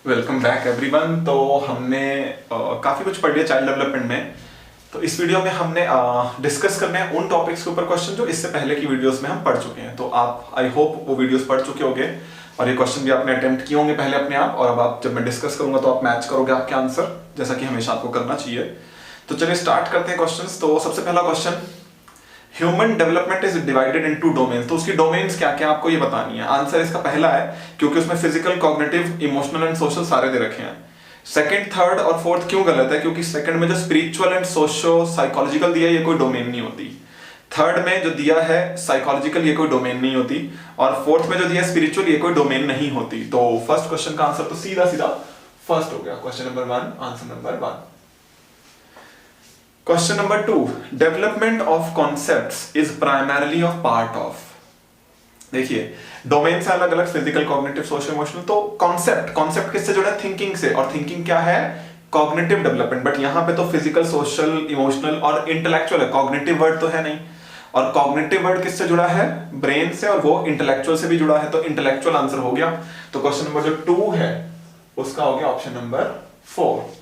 Welcome back everyone. तो हमने काफ़ी कुछ पढ़ लिया चाइल्ड डेवलपमेंट में। तो इस वीडियो में हमने डिस्कस करने हैं उन टॉपिक्स के ऊपर क्वेश्चन जो इससे पहले की वीडियोस में हम पढ़ चुके हैं। तो आप आई होप वो वीडियोस पढ़ चुके होंगे और ये क्वेश्चन भी आपने अटेम्प्ट किए होंगे पहले अपने आप, और अब आप जब मैं डिस्कस करूंगा तो आप मैच करोगे आपके आंसर, जैसा कि हमेशा आपको करना चाहिए। तो चलिए स्टार्ट करते हैं क्वेश्चन। तो सबसे पहला question, human development is divided into domains. तो उसकी डोमेन्स क्या क्या आपको ये बतानी है। आंसर इसका पहला है, क्योंकि उसमें physical, cognitive, emotional and social सारे दे रखे हैं। सेकंड, थर्ड और फोर्थ क्यों गलत है? क्योंकि सेकंड में जो स्पिरिचुअल एंड सोशो साइकोलॉजिकल दिया है ये कोई डोमेन नहीं होती। थर्ड में जो दिया है साइकोलॉजिकल ये कोई डोमेन नहीं होती, और फोर्थ में जो दिया है स्पिरिचुअल ये कोई डोमेन नहीं होती। तो फर्स्ट क्वेश्चन का आंसर तो सीधा सीधा फर्स्ट हो गया, question number 1, answer number 1। Question number 2, development of concepts is primarily of part of. देखिए डोमेन से अलग अलग, फिजिकल, कॉग्निटिव, सोशल, इमोशनल। तो कॉन्सेप्ट किससे जुड़ा है? थिंकिंग से, और थिंकिंग क्या है? Cognitive development. बट यहां पे तो फिजिकल, सोशल, इमोशनल और इंटेलेक्चुअल है, कॉग्निटिव वर्ड तो है नहीं। और कॉग्निटिव वर्ड किससे जुड़ा है? ब्रेन से, और वो इंटेलेक्चुअल से भी जुड़ा है, तो इंटेलेक्चुअल आंसर हो गया। तो क्वेश्चन नंबर जो 2 है उसका हो गया ऑप्शन नंबर 4।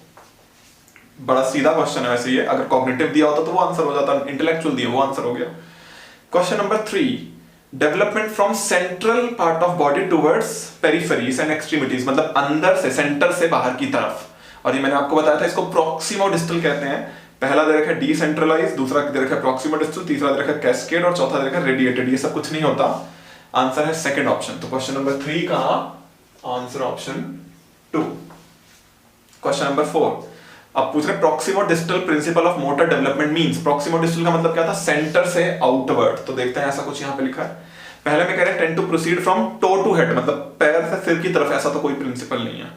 बड़ा सीधा क्वेश्चन है वैसे ये, अगर कॉग्निटिव दिया होता तो वो आंसर हो जाता, इंटेलेक्चुअल दिया वो आंसर हो गया। Question number 3, development from central part of body towards peripheries and extremities, मतलब अंदर से, सेंटर से बाहर की तरफ। और ये मैंने आपको बताया था, इसको प्रॉक्सिमो डिस्टल कहते हैं। पहला दे रखा है डिसेंट्रलाइज, दूसरा दे रखा है प्रॉक्सिमो डिस्टल, तीसरा दे रखा है कैस्केड, और चौथा दे रखा है रेडिएटेड। ये सब कुछ नहीं होता, आंसर है सेकंड ऑप्शन। तो क्वेश्चन नंबर 3 का आंसर ऑप्शन 2। क्वेश्चन नंबर 4, अब पूछ रहे proximo distal principle of motor development means. Proximo distal का मतलब क्या था? सेंटर से आउटवर्ड। तो देखते हैं, ऐसा कुछ यहां पे लिखा है। पहले में कह रहे हैं tend to proceed from toe to head, मतलब पैर से सिर की तरफ, ऐसा तो कोई प्रिंसिपल नहीं है।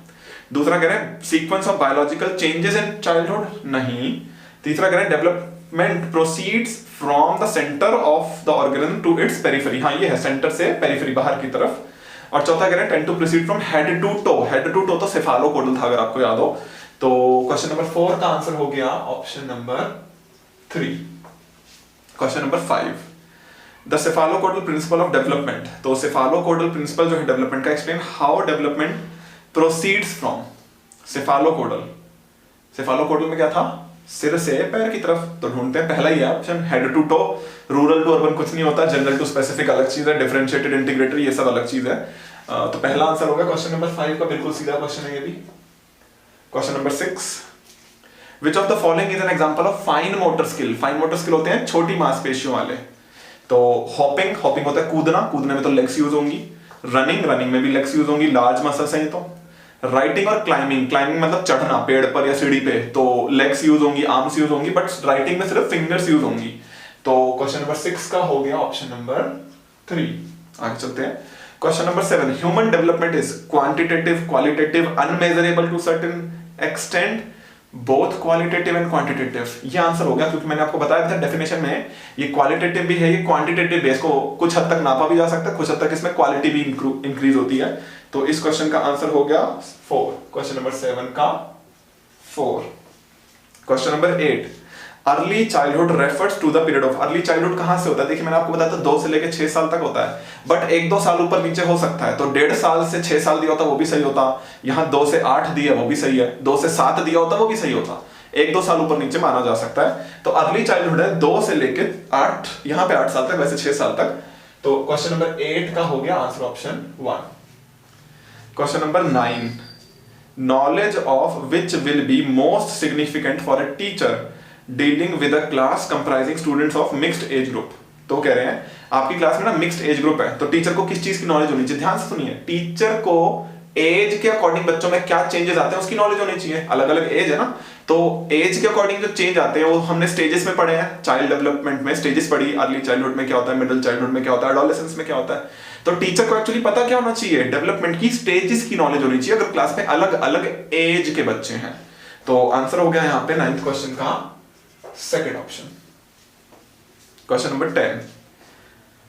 दूसरा कह रहे हैं sequence of biological changes in childhood, नहीं। तीसरा कह रहे हैं development proceeds from the centre of the organism to its periphery, हाँ ये है, सेंटर से पेरिफेरी, बाहर की तरफ। और चौथा कह रहे हैं tend to proceed from head to toe. Head to toe तो सेफालोकोडल था, अगर आपको याद हो। तो क्वेश्चन नंबर 4 का आंसर हो गया option number 3। Question number 5, the cephalocaudal principle of development. तो सेफालोकोडल प्रिंसिपल जो है डेवलपमेंट का, explain how development proceeds from cephalocaudal. Cephalocaudal में क्या था? सिर से पैर की तरफ। तो ढूंढते हैं, पहला ही है option, head to toe. Rural to urban कुछ नहीं होता, जनरल टू स्पेसिफिक अलग चीज है, डिफरेंशिएटेड, इंटीग्रेटेड ये सब अलग चीज है। तो पहला आंसर होगा क्वेश्चन नंबर 5 का, बिल्कुल सीधा क्वेश्चन है ये भी। Question number 6, which of the following is an example of fine motor skill. Fine motor skill होते हैं छोटी मांसपेशियों वाले। तो हॉपिंग, हॉपिंग होता है कूदना, कूदने में तो लेग्स यूज होंगी। रनिंग, रनिंग में भी लेग्स यूज होंगी, लार्ज मसल्स हैं ये तो। राइटिंग और क्लाइंबिंग, क्लाइंबिंग मतलब चढ़ना पेड़ पर या सीढ़ी पे, तो लेग्स यूज होंगी, आर्म्स यूज होंगी, बट राइटिंग में सिर्फ फिंगर्स यूज होंगी। तो क्वेश्चन नंबर 6 का हो गया ऑप्शन नंबर 3। आगे चलते हैं। Question number 7, human development is quantitative, qualitative, unmeasurable to certain extent, both qualitative and quantitative. ये आंसर हो गया, क्योंकि मैंने आपको बताया था डेफिनेशन में, ये क्वालिटेटिव भी है, ये क्वांटिटेटिव भी है। इसको कुछ हद तक नापा भी जा सकता है, कुछ हद तक इसमें क्वालिटी भी इंक्रीज होती है। तो इस क्वेश्चन का आंसर हो गया 4, क्वेश्चन नंबर 7 का 4। Question number 8, early childhood refers to the period of. Early childhood कहां से होता है? देखिए मैंने आपको बताया था 2 से लेकर 6 साल तक होता है, बट 1-2 साल ऊपर नीचे हो सकता है। तो 1.5 साल से 6 साल दिया होता वो भी सही होता, यहाँ 2 से 8 दिया वो भी सही है, 2 से 7 दिया होता वो भी सही होता, 1-2 साल ऊपर नीचे माना जा सकता है। तो अर्ली चाइल्डहुड है 2 से लेकर 8, यहाँ पे 8 साल तक, वैसे 6 साल तक। तो क्वेश्चन नंबर 8 का हो गया answer option 1। Question number 9, knowledge of which will be most significant for a teacher dealing with a class comprising students of mixed age group. तो कह रहे हैं आपकी क्लास में ना मिक्स्ड एज ग्रुप है, तो टीचर को किस चीज की नॉलेज होनी चाहिए? ध्यान से सुनिए, टीचर को एज के अकॉर्डिंग बच्चों में क्या चेंजेस आते हैं उसकी नॉलेज होनी चाहिए। अलग अलग एज है ना, तो एज के अकॉर्डिंग जो चेंज आते हैं वो हमने स्टेजेस में पढ़े हैं, चाइल्ड डेवलपमेंट में स्टेजेस पढ़ी, अर्ली चाइल्डहुड में क्या होता है, मिडिल चाइल्डहुड में क्या होता है, एडोलेसेंस में क्या होता है। तो टीचर को एक्चुअली पता क्या होना चाहिए? डेवलपमेंट की स्टेजेस की नॉलेज होनी चाहिए, अगर क्लास में अलग अलग एज के बच्चे हैं। तो आंसर हो गया यहाँ पे 9th क्वेश्चन का second option. Question number 10,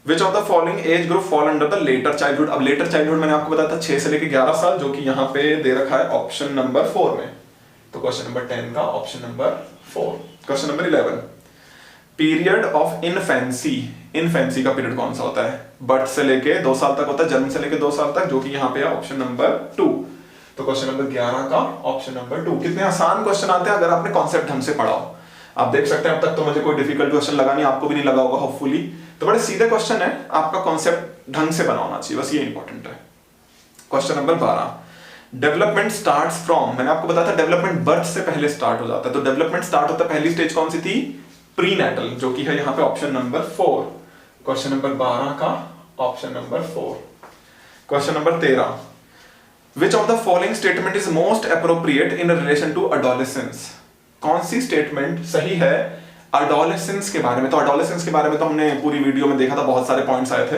which of the following age group fall under the letter childhood. अब लेटर चाइल्डहुड मैंने आपको बताया था 6 से लेकर 11 साल, जो कि यहाँ पे दे रखा है ऑप्शन नंबर 4 में। तो क्वेश्चन नंबर 10 का option number 4। Question number 11, period of infancy. Infancy का पीरियड कौन सा होता है? बर्थ से लेके 2 साल तक होता है, जन्म से लेके 2 साल तक, जो कि यहाँ पे है ऑप्शन नंबर 2। तो क्वेश्चन नंबर 11 का ऑप्शन नंबर 2। कितने आसान क्वेश्चन आते हैं अगर आपने कॉन्सेप्ट ढंग से पढ़ा हो। आप देख सकते हैं अब तक तो मुझे कोई डिफिकल्ट क्वेश्चन लगा नहीं, आपको भी नहीं लगा होगा होपफुली। तो बड़े सीधे क्वेश्चन है, आपका कॉन्सेप्ट ढंग से बना होना चाहिए, बस ये इंपॉर्टेंट है। Question number 12, development starts from, मैंने आपको बताया था डेवलपमेंट बर्थ से पहले स्टार्ट हो जाता है। तो डेवलपमेंट स्टार्ट होता है, पहली स्टेज कौन सी थी? प्रीनेटल, जो कि है यहाँ पे ऑप्शन नंबर 4। क्वेश्चन नंबर 12 का option number 4। Question number 13, which of the following statement is most appropriate in relation to adolescence? कौन सी स्टेटमेंट सही है अडोलेसेंस के बारे में? तो अडोलेसेंस के बारे में तो हमने पूरी वीडियो में देखा था, बहुत सारे पॉइंट्स आए थे।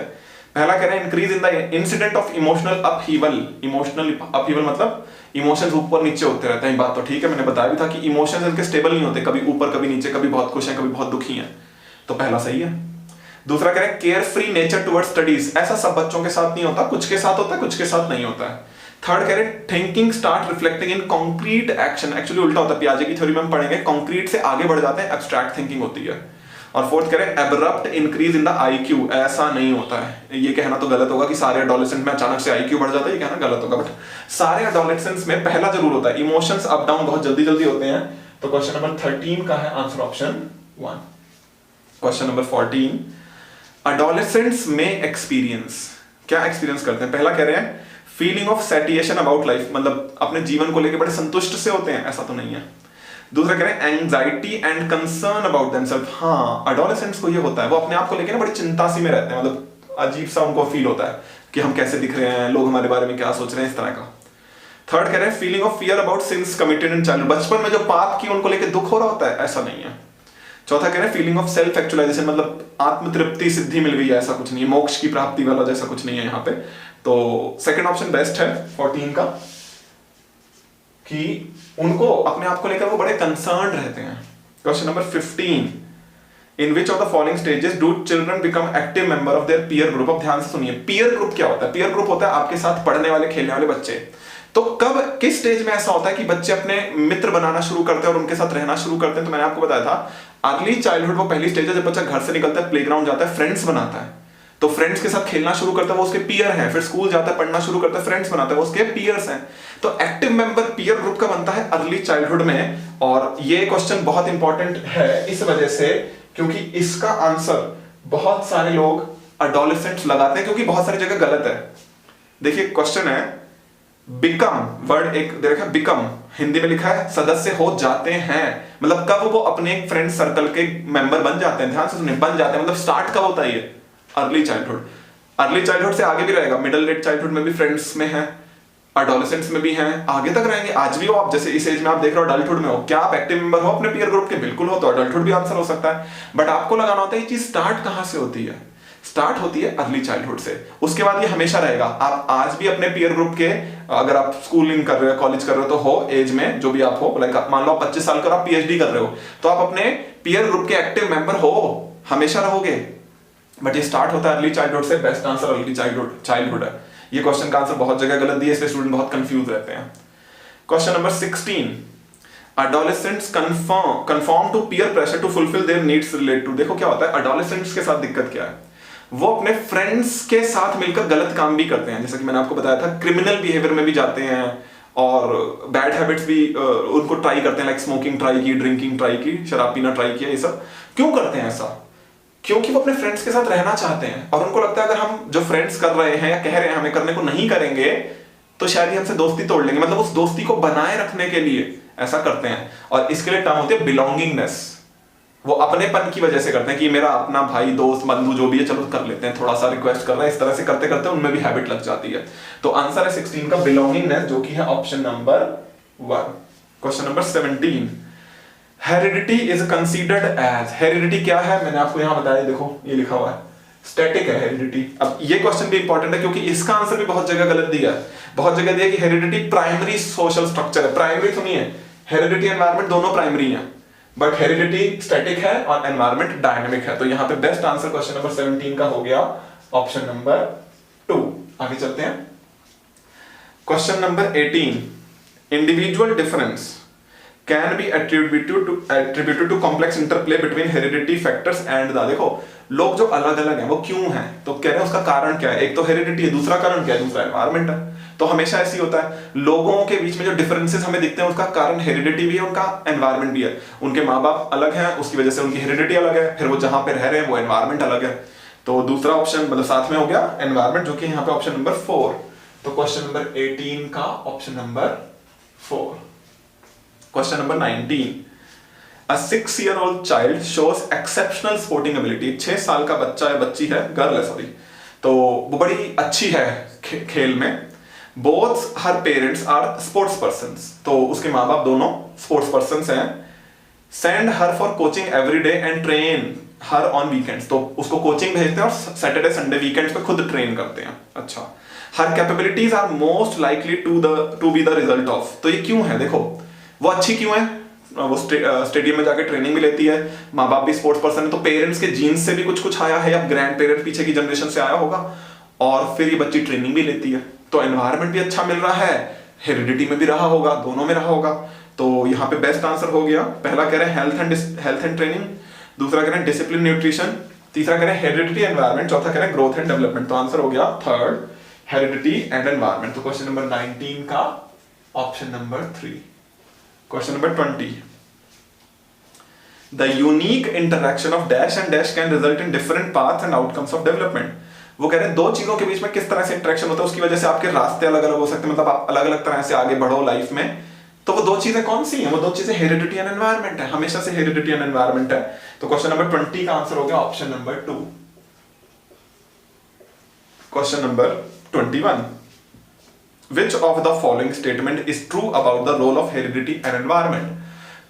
पहला कह रहे हैं increase in the incident of emotional upheaval. Emotional upheaval मतलब इमोशंस ऊपर नीचे होते रहते हैं, बात तो ठीक है, मैंने बताया भी था कि इमोशंस इनके स्टेबल नहीं होते, कभी ऊपर कभी नीचे, कभी बहुत खुश हैं कभी बहुत दुखी हैं। तो पहला सही है। दूसरा कह रहे हैं care free nature towards studies, ऐसा सब बच्चों के साथ नहीं होता, कुछ के साथ होता है कुछ के साथ नहीं होता है। थर्ड कह रहे हैं thinking start reflecting in concrete action, actually उल्टा होता है, पियाजे की थ्योरी में हम पढ़ेंगे, कॉन्क्रीट से आगे बढ़ जाते हैं, एब्स्ट्रैक्ट थिंकिंग होती है। और फोर्थ कह रहे हैं abrupt increase in the IQ, ऐसा नहीं होता है। ये कहना तो गलत होगा कि सारे एडोलेसेंट में अचानक से आईक्यू बढ़ जाता है, ये कहना गलत होगा, बट सारे एडोलेसेंट्स में पहला जरूर होता है, इमोशंस अप डाउन बहुत जल्दी जल्दी होते हैं। तो क्वेश्चन नंबर 13 का है answer option 1। Question number 14, adolescents में एक्सपीरियंस, क्या एक्सपीरियंस करते हैं? पहला कह रहे हैं feeling of satisfaction about life, मतलब अपने जीवन को लेकर बड़े संतुष्ट से होते हैं, ऐसा तो नहीं है। दूसरा कह रहे हैं anxiety and concern about themselves, हाँ एडोलेसेंट्स को ये होता है, वो अपने आप को लेकर ना बड़ी चिंता सी में रहते हैं, मतलब अजीब सा उनको फील होता है कि हम कैसे दिख रहे हैं, लोग हमारे बारे में क्या सोच रहे हैं, इस तरह का। थर्ड कह रहे हैं feeling of fear about since committed in childhood, बचपन में जो पाप किए उनको लेकर दुख हो रहा होता है, ऐसा नहीं है। चौथा कह रहे हैं फीलिंग ऑफ सेल्फ एक्चुअलाइजेशन, मतलब आत्मतृप्ति सिद्धि मिल गई है, ऐसा कुछ नहीं है, मोक्ष की प्राप्ति वाला जैसा कुछ नहीं है यहाँ पे। तो सेकंड ऑप्शन बेस्ट है 14 का, कि उनको अपने आप को लेकर वो बड़े कंसर्न रहते हैं। Question number 15, in which of the following stages do children become active member of their peer group? अब ध्यान से सुनिए, पीयर ग्रुप क्या होता है? पीयर ग्रुप होता है आपके साथ पढ़ने वाले खेलने वाले बच्चे। तो कब किस स्टेज में ऐसा होता है कि बच्चे अपने मित्र बनाना शुरू करते हैं और उनके साथ रहना शुरू करते हैं? तो मैंने आपको बताया था अर्ली चाइल्डहुड वो पहली स्टेज है जब बच्चा घर से निकलता है, प्लेग्राउंड जाता है, फ्रेंड्स बनाता है, तो फ्रेंड्स के साथ खेलना शुरू करता है, वो उसके पीयर हैं। फिर स्कूल जाता है, पढ़ना शुरू करता है, फ्रेंड्स बनाता है, वो उसके पीयर्स हैं। तो एक्टिव मेंबर पीयर ग्रुप का बनता है अर्ली चाइल्डहुड में। और ये क्वेश्चन बहुत इंपॉर्टेंट है इस वजह से क्योंकि इसका आंसर बहुत सारे लोग एडोलेसेंट्स लगाते हैं, क्योंकि बहुत सारी जगह गलत है। देखिए क्वेश्चन है बिकम, वर्ड एक देखा बिकम, हिंदी में लिखा है सदस्य हो जाते हैं, मतलब कब वो अपने एक फ्रेंड सर्कल के मेंबर बन जाते हैं। ध्यान से सुनिए, बन जाते हैं मतलब स्टार्ट कब होता है? ये अर्ली चाइल्डहुड। अर्ली चाइल्डहुड से आगे भी रहेगा, मिडिल लेट चाइल्डहुड में भी फ्रेंड्स में है, एडोलेसेंट्स में भी हैं, आगे तक रहेंगे। आज भी हो आप, जैसे इस एज में आप देख रहे हो अडल्टहुड में हो, क्या आप एक्टिव मेंबर हो अपने पीयर ग्रुप के? बिल्कुल हो, तो अडल्टहुड भी आंसर हो सकता है। बट आपको लगाना होता है ये चीज स्टार्ट कहां से होती है? स्टार्ट होती है अर्ली चाइल्डहुड से, उसके बाद ये हमेशा रहेगा। आप आज भी अपने पीयर ग्रुप के, अगर आप स्कूलिंग कर रहे हो, कॉलेज कर रहे हो, तो हो एज में जो भी आप हो, लाइक मान लो आप 25 साल का आप पीएचडी कर रहे हो, तो आप अपने पीयर ग्रुप के एक्टिव मेंबर हो, हमेशा रहोगे। बट ये स्टार्ट होता है अर्ली चाइल्डहुड से। बेस्ट आंसर अर्ली चाइल्डहुड है। ये क्वेश्चन का आंसर बहुत जगह गलत दिया, इसलिए स्टूडेंट बहुत कंफ्यूज रहते हैं। Question number 16, adolescents conform to peer pressure to fulfill their needs relate to। देखो क्या होता है adolescents के साथ दिक्कत क्या है, वो अपने फ्रेंड्स के साथ मिलकर गलत काम भी करते हैं, जैसा कि मैंने आपको बताया था, क्रिमिनल बिहेवियर में भी जाते हैं और बैड हैबिट्स भी उनको ट्राई करते हैं, लाइक स्मोकिंग ट्राई की, ड्रिंकिंग ट्राई की, शराब पीना ट्राई किया। ये सब क्यों करते हैं ऐसा? क्योंकि वो अपने फ्रेंड्स के साथ रहना चाहते हैं और उनको लगता है अगर हम जो फ्रेंड्स कर रहे हैं या कह रहे हैं हमें करने को नहीं करेंगे तो शायद ही हमसे दोस्ती तोड़ लेंगे, मतलब उस दोस्ती को बनाए रखने के लिए ऐसा करते हैं। और इसके लिए टर्म होती है बिलोंगिंगनेस, वो अपनेपन की वजह से करते हैं कि मेरा अपना भाई दोस्त बंधु जो भी है, चलो कर लेते हैं, थोड़ा सा रिक्वेस्ट कर रहा है, इस तरह से करते करते उनमें भी हैबिट लग जाती है। तो आंसर है 16 का बिलोंगिंगनेस, जो कि है option number 1। Question number 17, heredity is considered as, heredity क्या है मैंने आपको यहां बताया, देखो ये लिखा हुआ है, स्टैटिक है हेरिडिटी। अब ये क्वेश्चन भी इंपॉर्टेंट है क्योंकि इसका आंसर भी बहुत जगह गलत दिया है, बहुत जगह दिया कि हेरिडिटी प्राइमरी सोशल स्ट्रक्चर है। प्राइमरी सुनिए, हेरिडिटी एनवायरमेंट दोनों प्राइमरी हैं, बट हेरिडिटी स्टैटिक है और एनवायरमेंट डायनेमिक है। तो यहां पे बेस्ट आंसर क्वेश्चन नंबर 17 का हो गया ऑप्शन नंबर 2। आगे चलते हैं। Question number 18, individual difference can be attributed to complex interplay between heredity factors and the, देखो लोग जो अलग अलग हैं वो क्यों हैं, तो कह रहे हैं उसका कारण क्या है, एक तो हेरिडिटी है, दूसरा कारण क्या है, दूसरा एनवायरमेंट है। तो हमेशा ऐसी होता है, लोगों के बीच में जो डिफरेंसेस हमें दिखते हैं उसका कारण हेरिडिटी भी है, उनका एनवायरमेंट भी है। उनके माँ बाप अलग हैं, उसकी वजह से उनकी हेरिडिटी अलग है, फिर वो जहां पे रह रहे हैं वो एनवायरमेंट अलग है। तो दूसरा ऑप्शन मतलब साथ में हो गया एनवायरमेंट, जो कि यहाँ पे ऑप्शन नंबर 4। तो क्वेश्चन नंबर 18 का option number 4। Question number 19, A 6-year-old child shows exceptional sporting ability। 6 साल का बच्चा है, बच्ची है, गर्ल है सॉरी, तो वो बड़ी अच्छी है खेल में। Both her parents are sports persons, तो उसके माँ बाप दोनों स्पोर्ट्स पर्सन्स हैं। Send her for coaching every day and train her on weekends, तो उसको कोचिंग भेजते हैं और सैटरडे संडे वीकेंड्स पे खुद ट्रेन करते हैं। अच्छा, her capabilities are most likely to be the result of, तो ये क्यों है, देखो वो अच्छी क्यों है, वो स्टेडियम में जाके ट्रेनिंग भी लेती है, माँ बाप भी स्पोर्ट्स पर्सन है, तो पेरेंट्स के जीन्स से भी कुछ आया है, या ग्रैंड पेरेंट्स पीछे की जनरेशन से आया होगा, और फिर ये बच्ची ट्रेनिंग भी लेती है, तो एनवायरनमेंट भी अच्छा मिल रहा है, हेरिडिटी में भी रहा होगा, दोनों में रहा होगा। तो यहाँ पे बेस्ट आंसर हो गया, पहला कह रहे हैं हेल्थ एंड ट्रेनिंग, दूसरा कह रहे हैं डिसिप्लिन न्यूट्रिशन, तीसरा कह रहे हैं हेरिडिटी एनवायरनमेंट, चौथा कह रहे हैं ग्रोथ एंड डेवलपमेंट। तो आंसर हो गया थर्ड, हेरिडिटी एंड एनवायरनमेंट। तो क्वेश्चन नंबर 19 का option number 3। Question number 20, the unique interaction of dash and dash can result in different paths and outcomes of development। वो कह रहे हैं दो चीजों के बीच में किस तरह से इंटरेक्शन होता है, उसकी वजह से आपके रास्ते अलग अलग हो सकते हैं, मतलब आप अलग अलग तरह से आगे बढ़ो लाइफ में। तो वो दो चीजें कौन सी हैं, वो दो चीजें हेरिडिटी एंड एनवायरनमेंट है, हमेशा से हेरिडिटी एंड एनवायरनमेंट है। तो क्वेश्चन नंबर 20 का आंसर हो गया option number 2। Question number 21, which of the following statement is true about the role of heredity and environment।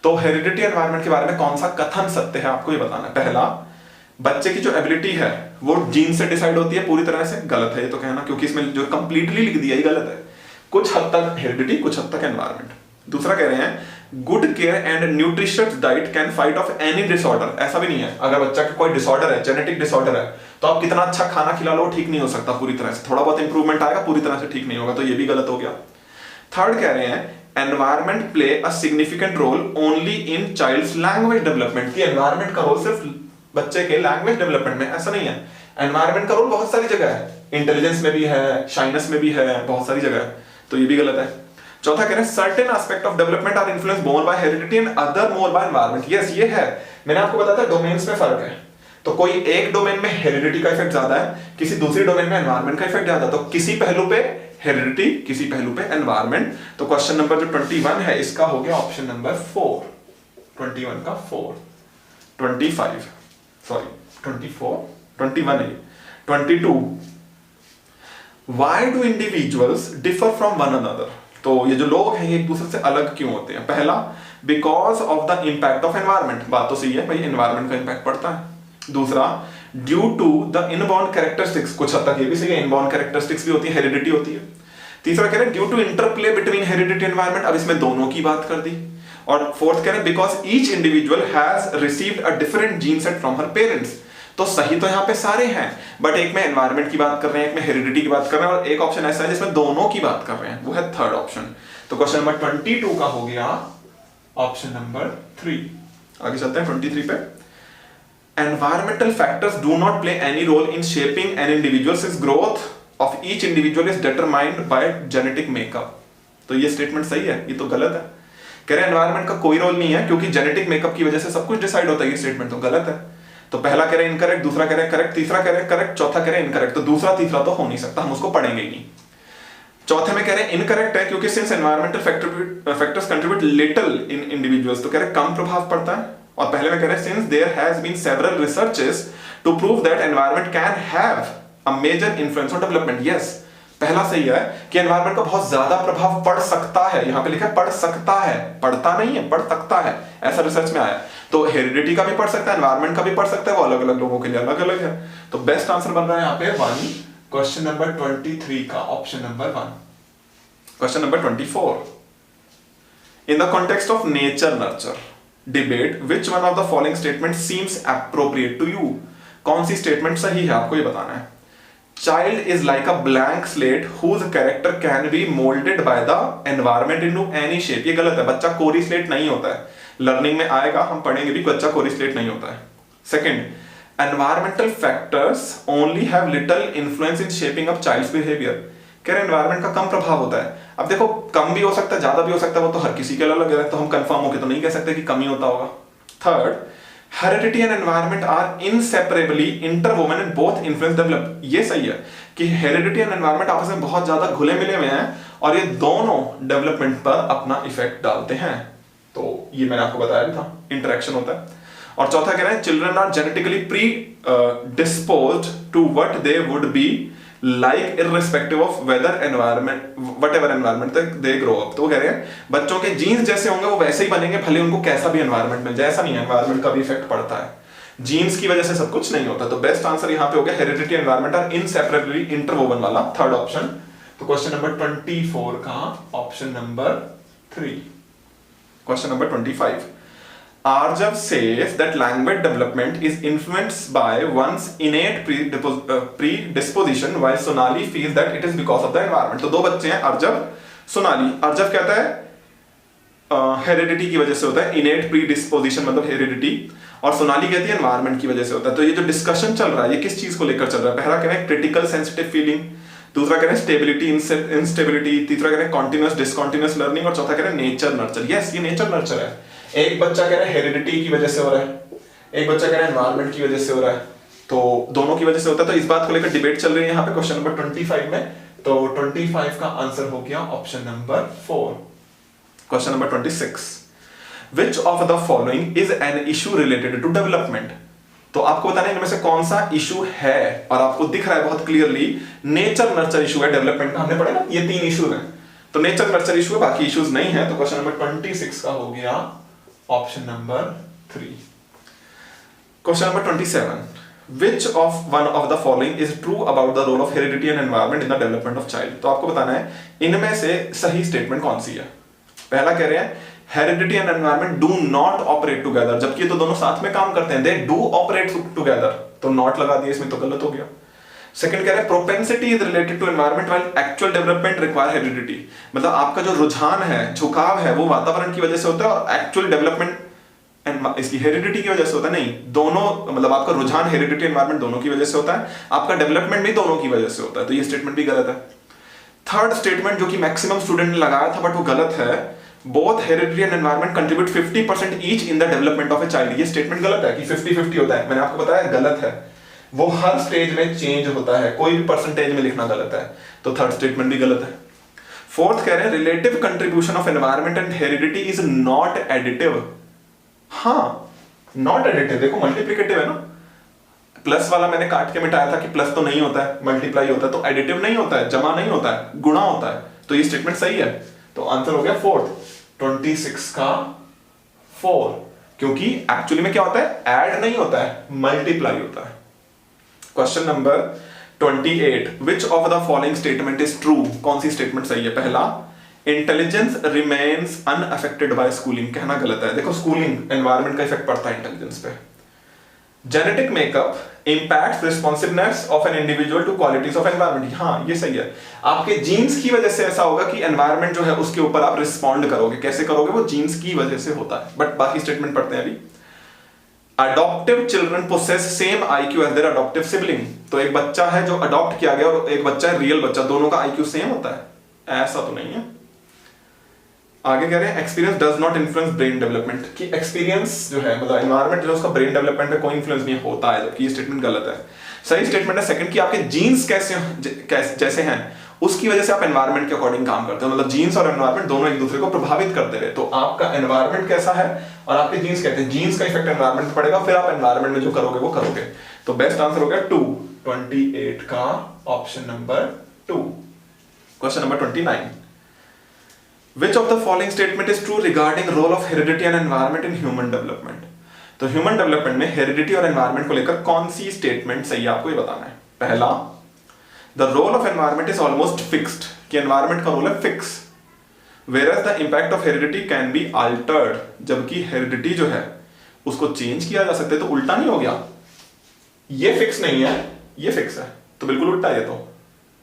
तो हेरिडिटी एनवायरनमेंट के बारे में कौन सा कथन सत्य है आपको ये बताना है। पहला, बच्चे की जो एबिलिटी है वो जीन से डिसाइड होती है, पूरी तरह से गलत है ये तो कहना, क्योंकि इसमें जो कंप्लीटली लिख दिया ये गलत है, कुछ हद तक हेरिडिटी कुछ हद तक एनवायरनमेंट। दूसरा कह रहे हैं good care and nutritious diet can fight of any disorder. ऐसा भी नहीं है, अगर बच्चा का कोई डिसऑर्डर है, जेनेटिक डिसऑर्डर है, तो आप कितना अच्छा खाना खिला लो ठीक नहीं हो सकता पूरी तरह से, थोड़ा बहुत इंप्रूवमेंट आएगा, पूरी तरह से ठीक नहीं होगा, तो ये भी गलत हो गया। थर्ड कह रहे हैं environment play a significant role only in child's language development. की एनवायरमेंट का रोल सिर्फ बच्चे के लैंग्वेज डेवलपमेंट में, ऐसा नहीं है, एनवायरमेंट का रोल बहुत सारी जगह है, इंटेलिजेंस में भी है, शाइनेस में भी है, बहुत सारी जगह है, तो ये भी गलत है। चौथा कह रहे हैं certain aspect of development are influence more by heredity and other more by environment. Yes ये है, मैंने आपको बताया था डोमेन्स में फर्क है, तो कोई एक डोमेन में हेरिडिटी का इफेक्ट ज्यादा है, किसी दूसरी डोमेन में एनवायरनमेंट का इफेक्ट ज्यादा, तो किसी पहलू पे हेरिडिटी, किसी पहलू पे एनवायरनमेंट। तो क्वेश्चन नंबर जो 21 है इसका हो गया ऑप्शन नंबर 4। 21 का 4, 25 सॉरी 24, 21 है 22, why do individuals differ from one another. तो ये जो लोग हैं ये एक दूसरे से अलग क्यों होते हैं। पहला, because of the impact of environment, बात तो सही है भाई, एनवायरनमेंट का इंपैक्ट पड़ता है। दूसरा, due to the inborn characteristics, कुछ हद तक ये भी सही है, इनबॉर्न कैरेक्टरिस्टिक्स भी होती है, हेरिडिटी होती है। तीसरा कह रहे हैं due to interplay between heredity environment, अब इसमें दोनों की बात कर दी। और फोर्थ कह रहे हैं because each individual has received a different gene set from her parents. तो सही तो यहाँ पे सारे हैं, बट एक में एनवायरनमेंट की बात कर रहे हैं, एक में हेरिडिटी की बात कर रहे हैं, और एक ऑप्शन ऐसा है जिसमें दोनों की बात कर रहे हैं, वो है थर्ड ऑप्शन। तो क्वेश्चन नंबर 22 का हो गया ऑप्शन नंबर 3। आगे चलते हैं 23 पे। Environmental factors do not play any role in shaping an individual since growth of each individual is determined by genetic makeup। तो ये स्टेटमेंट सही है, ये तो गलत है। कह रहे हैं एनवायरनमेंट का कोई रोल नहीं है क्योंकि जेनेटिक मेकअप की वजह से सब कुछ डिसाइड होता है, ये स्टेटमेंट तो गलत है। तो पहला कह रहे हैं इनकरेक्ट, दूसरा कह रहे हैं करेक्ट, तीसरा कह रहे हैं करेक्ट, चौथा कह रहे हैं इनकरेक्ट। तो दूसरा तीसरा तो हो नहीं सकता, हम उसको पढ़ेंगे ही नहीं। चौथे में कह रहे हैं इनकरेक्ट है क्योंकि since environmental factors contribute little in individuals, तो कह रहे हैं कम प्रभाव पड़ता है। और पहले में कह रहे हैं since there has been several researches to prove that environment can have a major influence on development. Yes पहला सही है कि एनवायरनमेंट का बहुत ज्यादा प्रभाव पड़ सकता है, यहां पे लिखा है पड़ सकता है, पड़ता नहीं है, पड़ सकता है, ऐसा रिसर्च में आया। तो हेरिडिटी का भी पड़ सकता है, एनवायरनमेंट का भी पड़ सकता है, वो अलग अलग लोगों के लिए अलग अलग है। तो बेस्ट आंसर बन रहा है यहाँ पे 1, क्वेश्चन नंबर 23 का option number 1। Question number 24, in the context of nature nurture debate which one of the following statement seems appropriate to you. कौन सी स्टेटमेंट सही है आपको ये बताना है। Child is like a blank slate whose character can be moulded by the environment into any shape. ये गलत है, बच्चा कोरी स्लेट नहीं होता है। लर्निंग में आएगा, हम पढ़ेंगे भी, बच्चा कोरी स्लेट नहीं होता है। Second, environmental factors only have little influence in shaping up child's behaviour. कह रहे एनवायरमेंट का कम प्रभाव होता है। अब देखो कम भी हो सकता है, ज्यादा भी हो सकता है, वो तो हर किसी के अलग है, तो हम कंफर्म होकर तो नहीं कह सकते कि कम ही होता होगा। Third, heredity and environment are inseparably interwoven and both influence develop. ये सही है कि हेरिडिटी एंड एनवायरमेंट आपस में बहुत ज्यादा घुले मिले हुए हैं और ये दोनों डेवलपमेंट पर अपना इफेक्ट डालते हैं। तो ये मैंने आपको बताया था, इंटरेक्शन होता है। और चौथा कह रहे हैं children are genetically predisposed to what they would be like irrespective of whether environment whatever environment they grow up. तो वो कह रहे हैं बच्चों के जीन्स जैसे होंगे वो वैसे ही बनेंगे, भले उनको कैसा भी एनवायरमेंट मिल जाए। ऐसा नहीं है, एनवायरमेंट का भी इफेक्ट पड़ता है, जीन्स की वजह से सब कुछ नहीं होता। तो बेस्ट आंसर यहाँ पे हो गया heredity environment are inseparably interwoven वाला थर्ड ऑप्शन। तो क्वेश्चन नंबर 24 का option number 3। Question number 25, Arjav says that language development is influenced by one's innate predisposition, while Sonali feels that it is because of the environment. तो दो बच्चे हैं, अर्जव सोनाली। अर्जव कहता है heredity की वजह से होता है, innate predisposition मतलब हेरिडिटी, और सोनाली कहती है एनवायरमेंट की वजह से होता है। तो ये जो डिस्कशन चल रहा है ये किस चीज को लेकर चल रहा है? पहला कह रहे हैं क्रिटिकल सेंसिटिव फीलिंग, दूसरा कह रहे हैं स्टेबिलिटी इंस्टेबिलिटी, तीसरा कह रहे हैं कॉन्टिन्यूअस डिसकॉन्टिन्यूअस लर्निंग, और चौथा कह रहे हैं नेचर नर्चर। यस, ये नेचर नर्चर है। एक बच्चा कह रहा है हेरिडिटी की वजह से हो रहा है, एक बच्चा कह रहा है एनवायरमेंट की वजह से हो रहा है, तो दोनों की वजह से होता है। तो इस बात को लेकर डिबेट चल रही है यहाँ पे क्वेश्चन नंबर 25 में। तो 25 का आंसर हो गया option number 4। Question number 26, which of the following is an issue related to development. तो आपको बताना है इनमें से कौन सा इशू है, और आपको दिख रहा है बहुत क्लियरली नेचर नर्चर इशू है डेवलपमेंट का। हमने पढ़ा ना ये 3 इशू हैं, तो नेचर नर्चर इशू है, बाकी इश्यूज नहीं है। तो क्वेश्चन नंबर 26 का हो गया option number 3। Question number 27, which of one of the following is true about the role of heredity and environment in the development of child। तो आपको बताना है इनमें से सही स्टेटमेंट कौन सी है। पहला कह रहे हैं heredity and environment do not operate together, जबकि ये तो दोनों साथ में काम करते हैं, दे डू ऑपरेट टुगेदर, तो नॉट लगा दिया इसमें, तो गलत हो गया। सेकंड कह रहे हैं propensity is related to environment while actual development require heredity, मतलब आपका जो रुझान है, झुकाव है, वो वातावरण की वजह से होता है और एक्चुअल डेवलपमेंट इसकी हेरिडिटी की वजह से होता है। नहीं, दोनों, मतलब आपका रुझान हेरिडिटी एनवायरमेंट दोनों की वजह से होता है, आपका डेवलपमेंट भी दोनों की वजह से होता है। तो ये स्टेटमेंट भी गलत है। थर्ड स्टेटमेंट जो कि मैक्सिमम स्टूडेंट ने लगाया था बट वो गलत है, both heredity and environment contribute 50% each in the development of a child. ये स्टेटमेंट गलत है कि 50-50 होता है, मैंने आपको बताया गलत है, वो हर स्टेज में चेंज होता है, कोई भी परसेंटेज में लिखना गलत है। तो थर्ड स्टेटमेंट भी गलत है। फोर्थ कह रहे हैं relative contribution of environment and heredity is not additive. हाँ, नॉट एडिटिव, देखो मल्टीप्लिकेटिव है ना, प्लस वाला मैंने काट के मिटाया था कि प्लस तो नहीं होता है, मल्टीप्लाई होता है, तो एडिटिव नहीं होता है, जमा नहीं होता है, गुणा होता है। तो ये स्टेटमेंट सही है। तो आंसर हो गया फोर्थ, 26 का 4, क्योंकि एक्चुअली में क्या होता है, ऐड नहीं होता है, मल्टीप्लाई होता है। Question number 28, which of the following statement is true. कौन सी स्टेटमेंट सही है? पहला, intelligence remains unaffected bye schooling, कहना गलत है। देखो स्कूलिंग, एनवायरमेंट का इफेक्ट पड़ता है इंटेलिजेंस पे। Genetic makeup impacts responsiveness of an individual two qualities of environment, हाँ ये सही है। आपके जीन्स की वजह से ऐसा होगा कि एनवायरमेंट जो है उसके ऊपर आप रिस्पॉन्ड करोगे, कैसे करोगे, वो जीन्स की वजह से होता है। बट बाकी स्टेटमेंट पढ़ते हैं अभी। Adoptive children possess same IQ as their adoptive sibling, तो एक बच्चा है जो अडॉप्ट किया गया और एक बच्चा है रियल बच्चा, दोनों का आईक्यू सेम होता है? ऐसा तो नहीं है। आगे कह रहे हैं experience does not influence brain development, कि एक्सपीरियंस जो है मतलब एनवायरमेंट जो है उसका ब्रेन डेवलपमेंट पे कोई इन्फ्लुएंस नहीं होता है, जबकि ये स्टेटमेंट गलत है। सही स्टेटमेंट है सेकंड, कि आपके जीन्स जैसे हैं उसकी वजह से आप एनवायरमेंट के अकॉर्डिंग काम करते हो, मतलब जीन्स और एनवायरमेंट दोनों एक दूसरे को प्रभावित करते हैं। तो आपका एनवायरमेंट कैसा है और आपके जीन्स कहते हैं, जीन्स का इफेक्ट एनवायरमेंट पे पड़ेगा, फिर आप एनवायरमेंट में जो करोगे वो करोगे। तो बेस्ट आंसर हो गया 2, 28 का option number 2। Question number 29, which of the following statement is true regarding role of heredity and environment in human development। तो ह्यूमन डेवलपमेंट में हेरिडिटी और एनवायरमेंट को लेकर कौन सी स्टेटमेंट सही है आपको ये बताना है। पहला, the role of environment is almost fixed, कि एनवायरमेंट का रोल है fix, whereas the impact of heredity can be altered, जबकि हेरिडिटी जो है उसको चेंज किया जा सकता है। तो उल्टा नहीं हो गया, ये फिक्स नहीं है, ये फिक्स है, तो बिल्कुल उल्टा ये तो।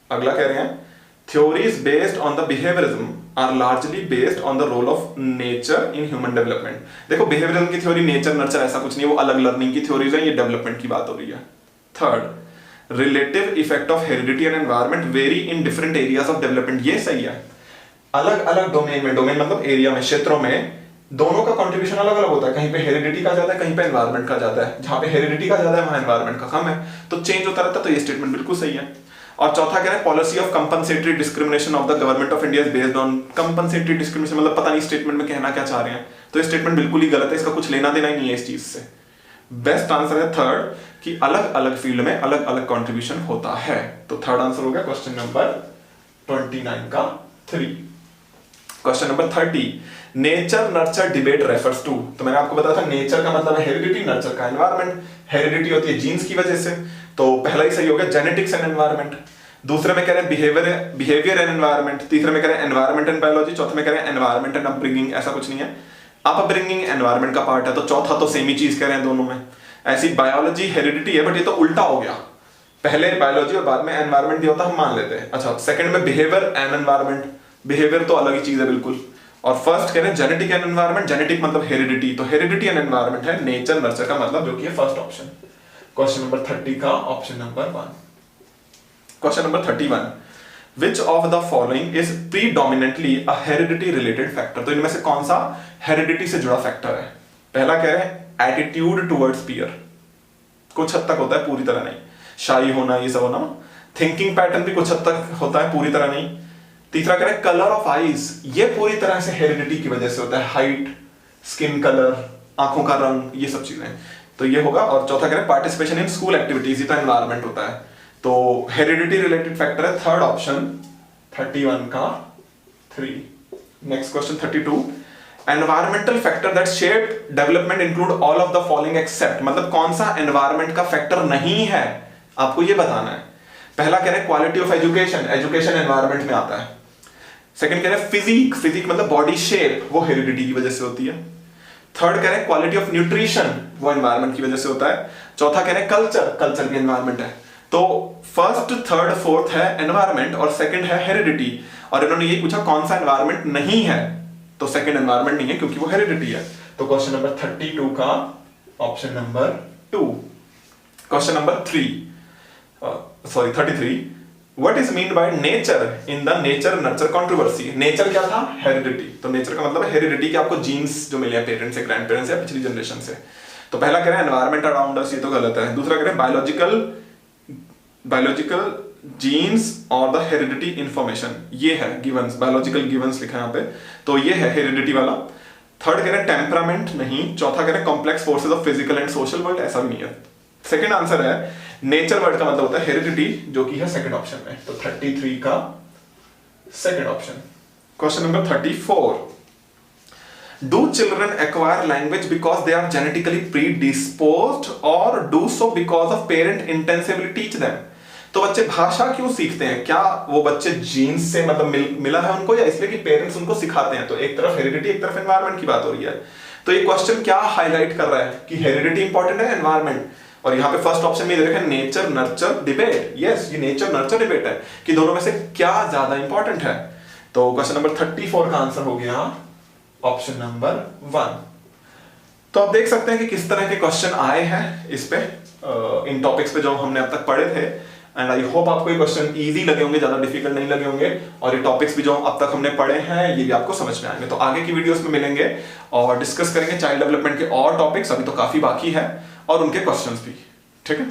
अगला कह रहे हैं theories based on the behaviourism are largely based on the role of nature in human development. देखो बिहेवियरिज्म की थ्योरी, नेचर नर्चर ऐसा कुछ नहीं है, वो अलग लर्निंग की थ्योरीज है, ये डेवलपमेंट की बात हो रही है। Third, relative effect of heredity and environment very in different areas of development. ये सही है, अलग अलग डोमेन में, डोमेन मतलब एरिया में, क्षेत्रों में दोनों का कंट्रीब्यूशन अलग अलग होता है। कहीं पे हेरिडिटी का ज्यादा है, कहीं पे एनवायरनमेंट का ज्यादा है। जहां पे हेरिडिटी का ज्यादा है वहां एनवायरनमेंट का कम है, तो चेंज होता रहता है। तो ये स्टेटमेंट बिल्कुल सही है। और चौथा कह रहे हैं policy of compensatory discrimination of the government of India is based on compensatory discrimination, मतलब पता नहीं स्टेटमेंट में कहना क्या चाह रहे हैं। तो ये स्टेटमेंट बिल्कुल ही गलत है, इसका कुछ लेना देना ही नहीं है इस चीज से। बेस्ट आंसर है थर्ड, कि अलग अलग फील्ड में अलग अलग कंट्रीब्यूशन होता है। तो थर्ड आंसर हो गया क्वेश्चन नंबर 29 का 3। Question number 30, nature nurture debate refers to. तो मैंने आपको बताया था नेचर का मतलब है हेरिडिटी, नर्चर का एनवायरनमेंट। हेरिडिटी होती है जीन्स की वजह से, तो पहला ही सही हो गया, जेनेटिक्स एंड एनवायरनमेंट। दूसरे में कह रहे हैं बिहेवियर एंड एनवायरनमेंट। तीसरे में कह रहे हैं एनवायरनमेंट एंड बायोलॉजी। चौथे में कह रहे हैं एनवायरनमेंट एंड अपब्रिंगिंग। ऐसा कुछ नहीं है, अपब्रिंगिंग एनवायरनमेंट का पार्ट है, तो चौथा तो सेम ही चीज कह रहे हैं दोनों में। ऐसी बायोलॉजी हेरिडिटी है, बट ये तो उल्टा हो गया, पहले बायोलॉजी और बाद में एनवायरनमेंट दिया होता, हम मान लेते हैं। अच्छा, सेकंड में बिहेवियर एंड एनवायरनमेंट, बिहेवियर तो अलग ही चीज है बिल्कुल। और फर्स्ट कह रहे हैं जेनेटिक एंड एनवायरनमेंट, जेनेटिक मतलब हेरिडिटी, तो हेरिडिटी एंड एनवायरनमेंट है नेचर नर्चर का मतलब, जो कि है फर्स्ट ऑप्शन। क्वेश्चन नंबर 30 का option number 1। Question number 31, which of the following is predominantly a heredity related factor. तो इनमें से कौन सा हेरिडिटी से जुड़ा फैक्टर है? पहला कह रहे हैं एटीट्यूड टुवर्ड्स पीयर, कुछ हद तक होता है, पूरी तरह नहीं। शाई होना, ये सब होना। थिंकिंग पैटर्न भी कुछ हद तक होता है, पूरी तरह नहीं। तीसरा कह रहे हैं कलर ऑफ आईज, ये पूरी तरह से हेरिडिटी की वजह से होता है, हाइट, स्किन कलर, आंखों का रंग, ये सब चीजें, तो ये होगा। और चौथा कह रहे हैं पार्टिसिपेशन इन स्कूल एक्टिविटीज, ये तो एनवायरनमेंट होता है, तो हेरिडिटी रिलेटेड फैक्टर है थर्ड ऑप्शन 31 का 3। Next question 32, environmental factor that shape development include all of the following except, मतलब कौन सा एनवायरमेंट का फैक्टर नहीं है, आपको ये बताना है। पहला कह रहे हैं quality of education, education environment में आता है। सेकंड कह रहे हैं फिजिक, फिजिक मतलब बॉडी शेप, वो हेरिडिटी की वजह से होती है। थर्ड कह रहे हैं क्वालिटी ऑफ न्यूट्रिशन, वो एनवायरमेंट की वजह से होता है। चौथा कह रहे हैं कल्चर, कल्चर भी एनवायरमेंट है। तो फर्स्ट, थर्ड, फोर्थ है एनवायरमेंट और सेकंड है हेरिडिटी, और इन्होंने ये पूछा कौन सा एनवायरमेंट नहीं है, तो सेकंड एनवायरमेंट नहीं है क्योंकि वो हेरिडिटी है। तो क्वेश्चन नंबर 32 का option number 2। Question number 33, what is mean by nature in the nature nurture controversy. Nature क्या था? हेरिडिटी। तो नेचर का मतलब है हेरिडिटी, कि आपको जीन्स जो मिले हैं पेरेंट्स से, ग्रैंड पेरेंट्स या पिछली जनरेशन से। तो पहला कह रहे हैं एनवायरमेंट अराउंड अस, ये तो गलत है। दूसरा कह रहे हैं बायोलॉजिकल जीन्स और द हेरिडिटी इंफॉर्मेशन, ये है गिवंस, बायोलॉजिकल गिवंस लिखा है यहाँ पे, तो ये है हेरिडिटी वाला। थर्ड कह रहे हैं टेम्परामेंट नहीं। चौथा कह रहे हैं complex forces of physical and social world, ऐसा भी नहीं है। सेकंड आंसर है नेचर वर्ड का मतलब होता है हेरिडिटी, जो कि है सेकंड ऑप्शन में। तो 33 का second option. Question number 34, do children acquire language because they are genetically predisposed और do so because of parent intensively teach them. तो बच्चे भाषा क्यों सीखते हैं? क्या वो बच्चे जीन्स से मतलब मिला है उनको, या इसलिए कि पेरेंट्स उनको सिखाते हैं? तो एक तरफ हेरिडिटी, एक तरफ एनवायरमेंट की बात हो रही है। तो ये क्वेश्चन क्या हाईलाइट कर रहा है कि हेरिडिटी इंपॉर्टेंट है, एनवायरमेंट। और यहाँ पे फर्स्ट ऑप्शन में दे रखा है नेचर नर्चर डिबेट। यस, ये नेचर नर्चर डिबेट है कि दोनों में से क्या ज्यादा इंपॉर्टेंट है। तो क्वेश्चन नंबर 34 का आंसर हो गया ऑप्शन नंबर 1। तो आप देख सकते हैं कि किस तरह के क्वेश्चन आए हैं इस पे, इन टॉपिक्स पे जो हमने अब तक पढ़े थे। एंड आई होप आपको ये क्वेश्चन इजी लगे होंगे, ज्यादा डिफिकल्ट नहीं लगे होंगे, और ये टॉपिक्स भी जो अब तक हमने पढ़े हैं ये भी आपको समझ में आएंगे। तो आगे की वीडियोस में मिलेंगे और डिस्कस करेंगे चाइल्ड डेवलपमेंट के और टॉपिक्स, अभी तो काफी बाकी है, और उनके क्वेश्चंस भी। ठीक है।